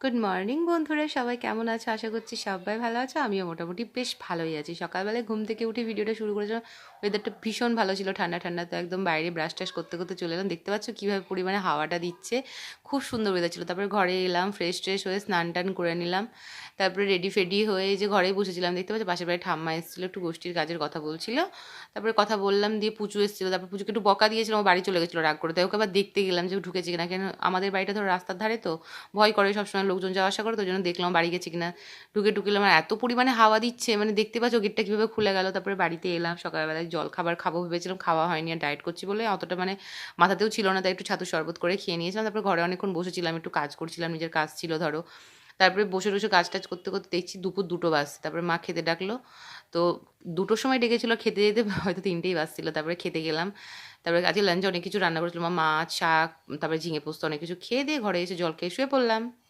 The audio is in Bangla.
গুড মর্নিং বন্ধুরা, সবাই কেমন আছো? আশা করছি সবাই ভালো আছো। আমিও মোটামুটি বেশ ভালোই আছি। সকালবেলায় ঘুম থেকে উঠে ভিডিওটা শুরু করেছিলাম। ওয়েদারটা ভীষণ ভালো ছিল, ঠান্ডা ঠান্ডা। তো একদম বাইরে ব্রাশ টাশ করতে করতে চলে এলাম। দেখতে পাচ্ছ কীভাবে পরিমাণে হাওয়াটা দিচ্ছে, খুব সুন্দর ওয়েদার ছিল। তারপরে ঘরে এলাম, ফ্রেশ ট্রেশ হয়ে স্নান টান করে নিলাম। তারপরে রেডি ফেডি হয়ে যে ঘরেই বসেছিলাম, দেখতে পাচ্ছ পাশের বাড়ি ঠাম্মা এসেছিলো, একটু গোষ্ঠীর কাজের কথা বলছিল। তারপরে কথা বললাম, দিয়ে পুচু এসেছিলো। তারপর পুচুকে একটু বকা দিয়েছিলাম, ও বাড়ি চলে গেছিলো রাগ করে। তাই ওকে আবার দেখতে গেলাম যে ও ঢুকেছে কিনা। কেন আমাদের বাড়িটা ধরো রাস্তার ধারে, তো ভয় করে সবসময় লোকজন যাওয়া আসা করে। তো ওই জন্য দেখলাম বাড়ি গেছে কিনা। ঢুকলাম, আর এত পরিমাণে হাওয়া দিচ্ছে, মানে দেখতে পাচ্ছ গেটটা কীভাবে খুলে গেল। তারপরে বাড়িতে এলাম, সকালবেলায় জল খাবার খাবো ভেবেছিলাম, খাওয়া হয়নি। আর ডায়েট করছি বলে অতটা মানে মাথাতেও ছিল না, তাই একটু ছাতু শরবত করে খেয়ে নিয়েছিলাম। তারপরে ঘরে অনেকক্ষণ বসেছিলাম, একটু কাজ করছিলাম, নিজের কাজ ছিল ধরো। তারপরে বসে বসে কাজ টাজ করতে করতে দেখছি দুপুর 2টো বাজছে। তারপরে মা খেতে ডাকলো, তো 2টোর সময় ডেকেছিলো, খেতে যেতে হয়তো 3টেই বাজছিল। তারপরে খেতে গেলাম। তারপরে আজকে লাঞ্চে অনেক কিছু রান্না করেছিল মা, মাছ শাক, তারপরে ঝিঙে পোস্ত অনেক কিছু খেয়ে দিয়ে ঘরে এসে জল খেয়ে শুয়ে পড়লাম।